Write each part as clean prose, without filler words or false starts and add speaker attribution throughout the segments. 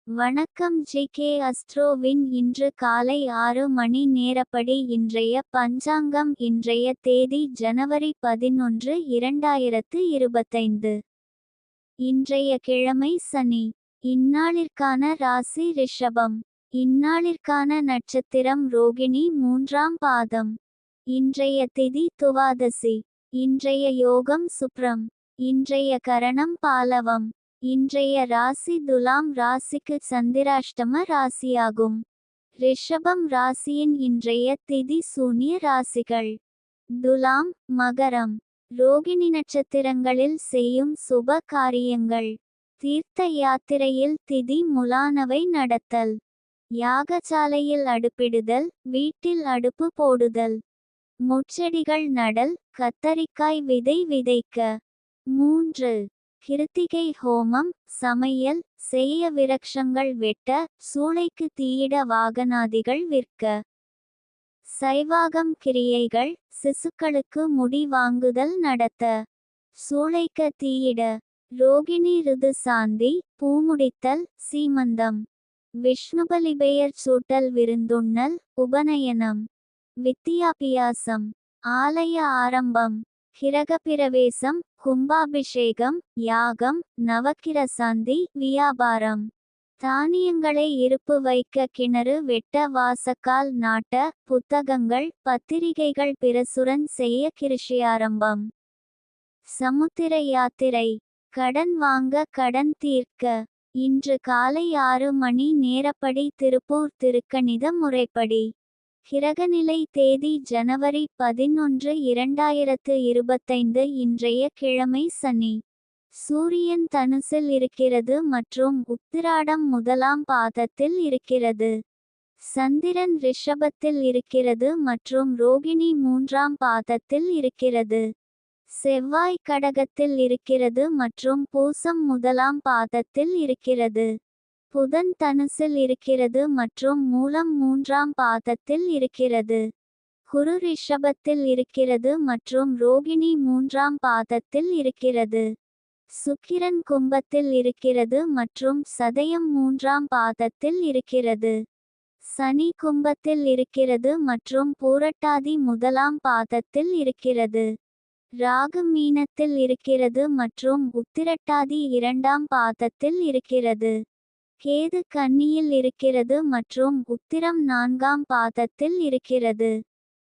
Speaker 1: வணக்கம் ஜி.கே. அஸ்ட்ரோவின் இன்று காலை 6 மணி நேரப்படி இன்றைய பஞ்சாங்கம். இன்றைய தேதி ஜனவரி 11, 2025. இன்றைய கிழமை சனி. இந்நாளிற்கான ராசி ரிஷபம். இந்நாளிற்கான நட்சத்திரம் ரோகிணி 3ஆம் பாதம். இன்றைய திதி துவாதசி. இன்றைய யோகம் சுப்ரம். இன்றைய கரணம் பாலவம். இன்றைய ராசி துலாம் ராசிக்கு சந்திராஷ்டம ராசியாகும். ரிஷபம் ராசியின் இன்றைய திதி சூன்ய ராசிகள்: துலாம், மகரம். ரோகிணி நட்சத்திரங்களில் செய்யும் சுப காரியங்கள்: தீர்த்த யாத்திரையில் திதி முலானவை நடத்தல், யாகசாலையில் அடுப்பிடுதல், வீட்டில் அடுப்பு போடுதல், முட்செடிகள் நடல், கத்தரிக்காய் விதை விதைக்க. 3. கிருத்திகை ஹோமம், சமையல் செய்ய, விரக்ஷங்கள் வெட்ட, சூளைக்கு தீயிட, வாகனாதிகள் விற்க. சைவாகம் கிரியைகள்: சிசுக்களுக்கு முடி வாங்குதல் நடத்த, சூளைக்க தீயிட. ரோகிணி ருது சாந்தி, பூமுடித்தல், சீமந்தம், விஷ்ணுபலி பெயர் சூட்டல், விருந்துண்ணல், உபநயனம், வித்தியாபியாசம், ஆலய ஆரம்பம், கிரகப்பிரவேசம், கும்பாபிஷேகம், யாகம், நவக்கிரசாந்தி, வியாபாரம். தானியங்களை இருப்பு வைக்க, கிணறு வெட்ட, வாசக்கால் நாட்ட, புத்தகங்கள், பத்திரிகைகள் பிரசுரன் செய்ய, கிருஷியாரம்பம். சமுத்திர யாத்திரை: கடன் வாங்க, கடன் தீர்க்க. இன்று காலை 6 மணி நேரப்படி திருப்பூர் திருக்கணித முறைப்படி. கிரகநிலை: தேதி ஜனவரி 11, 2025. இன்றைய கிழமை சனி. சூரியன் தனுசில் இருக்கிறது மற்றும் உத்திராடம் 1ஆம் பாதத்தில் இருக்கிறது. சந்திரன் ரிஷபத்தில் இருக்கிறது மற்றும் ரோகிணி 3ஆம் பாதத்தில் இருக்கிறது. செவ்வாய் கடகத்தில் இருக்கிறது மற்றும் பூசம் 1ஆம் பாதத்தில் இருக்கிறது. புதன் தனுசில் இருக்கிறது மற்றும் மூலம் 3ஆம் பாதத்தில் இருக்கிறது. குரு ரிஷபத்தில் இருக்கிறது மற்றும் ரோகிணி 3ஆம் பாதத்தில் இருக்கிறது. சுக்கிரன் கும்பத்தில் இருக்கிறது மற்றும் சதயம் 3ஆம் பாதத்தில் இருக்கிறது. சனி கும்பத்தில் இருக்கிறது மற்றும் பூரட்டாதி 1ஆம் பாதத்தில் இருக்கிறது. ராகு மீனத்தில் இருக்கிறது மற்றும் உத்திரட்டாதி 2ஆம் பாதத்தில் இருக்கிறது. கேது கன்னியில் இருக்கிறது மற்றும் உத்திரம் 4ஆம் பாதத்தில் இருக்கிறது.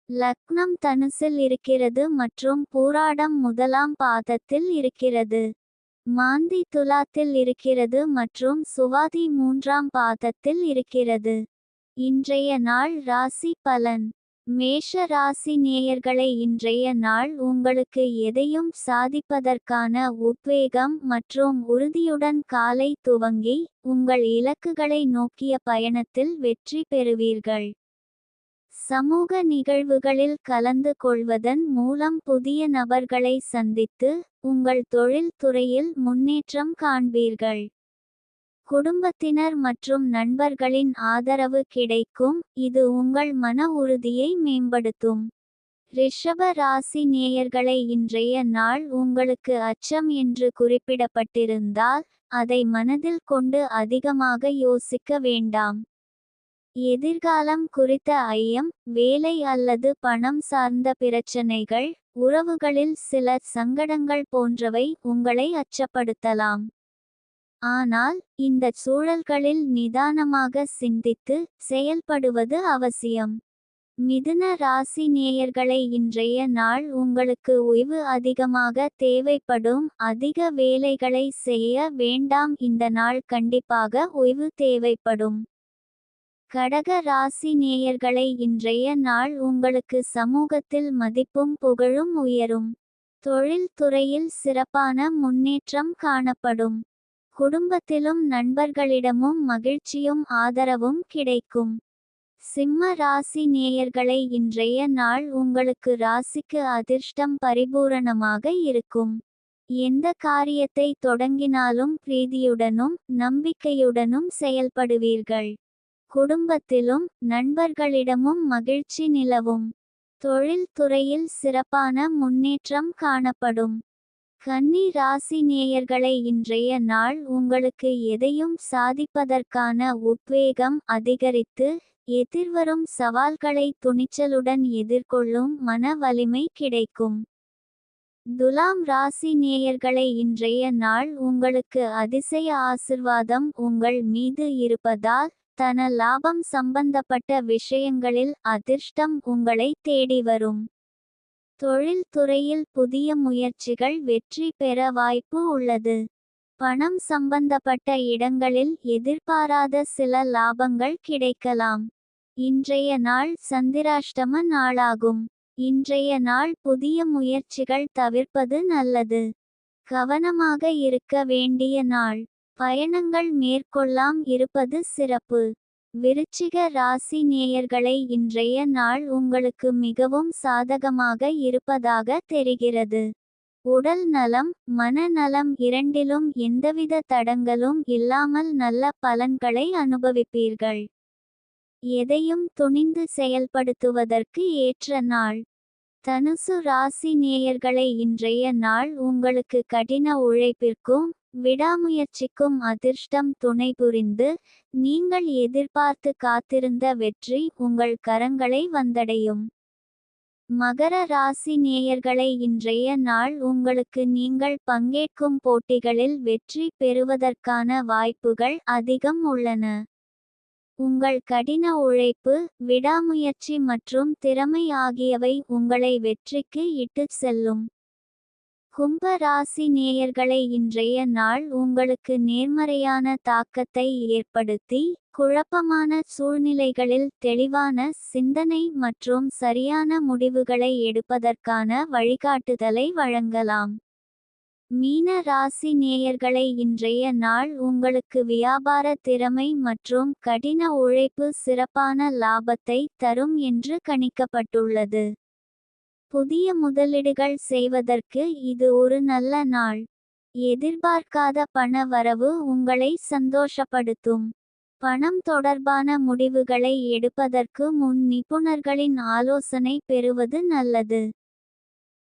Speaker 1: லக்னம் தனுசில் இருக்கிறது மற்றும் பூராடம் 1ஆம் பாதத்தில் இருக்கிறது. மாந்தி துலாத்தில் இருக்கிறது மற்றும் சுவாதி 3ஆம் பாதத்தில் இருக்கிறது. இன்றைய நாள் ராசி பலன்: மேஷ ராசி நேயர்களை, இன்றைய நாள் உங்களுக்கு எதையும் சாதிப்பதற்கான உத்வேகம் மற்றும் உறுதியுடன் காலை துவங்கி, உங்கள் இலக்குகளை நோக்கிய பயணத்தில் வெற்றி பெறுவீர்கள். சமூக நிகழ்வுகளில் கலந்து கொள்வதன் மூலம் புதிய நபர்களை சந்தித்து, உங்கள் தொழில் துறையில் முன்னேற்றம் காண்பீர்கள். குடும்பத்தினர் மற்றும் நண்பர்களின் ஆதரவு கிடைக்கும், இது உங்கள் மன உறுதியை மேம்படுத்தும். ரிஷப ராசி நேயர்களை, இன்றைய நாள் உங்களுக்கு அச்சம் என்று குறிப்பிடப்பட்டிருந்தால், அதை மனதில் கொண்டு அதிகமாக யோசிக்க வேண்டாம். எதிர்காலம் குறித்த ஐயம், வேலை அல்லது பணம் சார்ந்த பிரச்சனைகள், உறவுகளில் சில சங்கடங்கள் போன்றவை உங்களை அச்சப்படுத்தலாம். ஆனால், இந்த சூழல்களில் நிதானமாக சிந்தித்து செயல்படுவது அவசியம். மிதுன ராசி நேயர்களை, இன்றைய நாள் உங்களுக்கு ஓய்வு அதிகமாக தேவைப்படும். அதிக வேலைகளை செய்ய வேண்டாம், இந்த நாள் கண்டிப்பாக ஓய்வு தேவைப்படும். கடக ராசி நேயர்களை, இன்றைய நாள் உங்களுக்கு சமூகத்தில் மதிப்பும் புகழும் உயரும். தொழில் துறையில் சிறப்பான முன்னேற்றம் காணப்படும். குடும்பத்திலும் நண்பர்களிடமும் மகிழ்ச்சியும் ஆதரவும் கிடைக்கும். சிம்ம ராசி நேயர்களை, இன்றைய நாள் உங்களுக்கு ராசிக்கு அதிர்ஷ்டம் பரிபூரணமாக இருக்கும். எந்த காரியத்தை தொடங்கினாலும் பிரீதியுடனும் நம்பிக்கையுடனும் செயல்படுவீர்கள். குடும்பத்திலும் நண்பர்களிடமும் மகிழ்ச்சி நிலவும். தொழில் துறையில் சிறப்பான முன்னேற்றம் காணப்படும். கன்னி ராசி நேயர்களை இன்றைய நாள் உங்களுக்கு எதையும் சாதிப்பதற்கான உத்வேகம் அதிகரித்து எதிர்வரும் சவால்களை துணிச்சலுடன் எதிர்கொள்ளும் மன வலிமை கிடைக்கும். துலாம் ராசி நேயர்களை இன்றைய நாள் உங்களுக்கு அதிசய ஆசிர்வாதம் உங்கள் மீது இருப்பதால் தன லாபம் சம்பந்தப்பட்ட விஷயங்களில் அதிர்ஷ்டம் உங்களை தேடி வரும். தொழில் துறையில் புதிய முயற்சிகள் வெற்றி பெற வாய்ப்பு உள்ளது. பணம் சம்பந்தப்பட்ட இடங்களில் எதிர்பாராத சில லாபங்கள் கிடைக்கலாம். இன்றைய நாள் சந்திராஷ்டம நாளாகும். இன்றைய நாள் புதிய முயற்சிகள் தவிர்ப்பது நல்லது. கவனமாக இருக்க வேண்டிய நாள். பயணங்கள் மேற்கொள்ளாம் இருப்பது சிறப்பு. விருச்சிக ராசி நேயர்களை இன்றைய நாள் உங்களுக்கு மிகவும் சாதகமாக இருப்பதாக தெரிகிறது. உடல் நலம் மனநலம் இரண்டிலும் எந்தவித தடங்களும் இல்லாமல் நல்ல பலன்களை அனுபவிப்பீர்கள். எதையும் துணிந்து செயல்படுத்துவதற்கு ஏற்ற நாள். தனுசு ராசி நேயர்களை இன்றைய நாள் உங்களுக்கு கடின உழைப்பிற்கும் விடாமுயற்சிக்கும் அதிர்ஷ்டம் துணை புரிந்து நீங்கள் எதிர்பார்த்து காத்திருந்த வெற்றி உங்கள் கரங்களை வந்தடையும். மகர ராசி நேயர்களை இன்றைய நாள் உங்களுக்கு நீங்கள் பங்கேற்கும் போட்டிகளில் வெற்றி பெறுவதற்கான வாய்ப்புகள் அதிகம் உள்ளன. உங்கள் கடின உழைப்பு விடாமுயற்சி மற்றும் திறமை ஆகியவை உங்களை வெற்றிக்கு இட்டுச் செல்லும். கும்ப ராசி நேயர்களை இன்றைய நாள் உங்களுக்கு நேர்மறையான தாக்கத்தை ஏற்படுத்தி குழப்பமான சூழ்நிலைகளில் தெளிவான சிந்தனை மற்றும் சரியான முடிவுகளை எடுப்பதற்கான வழிகாட்டுதலை வழங்கலாம். மீன ராசி நேயர்களை இன்றைய நாள் உங்களுக்கு வியாபார திறமை மற்றும் கடின உழைப்பு சிறப்பான லாபத்தை தரும் என்று கணிக்கப்பட்டுள்ளது. புதிய முதலீடுகள் செய்வதற்கு இது ஒரு நல்ல நாள். எதிர்பார்க்காத பண வரவு உங்களை சந்தோஷப்படுத்தும். பணம் தொடர்பான முடிவுகளை எடுப்பதற்கு முன் நிபுணர்களின் ஆலோசனை பெறுவது நல்லது.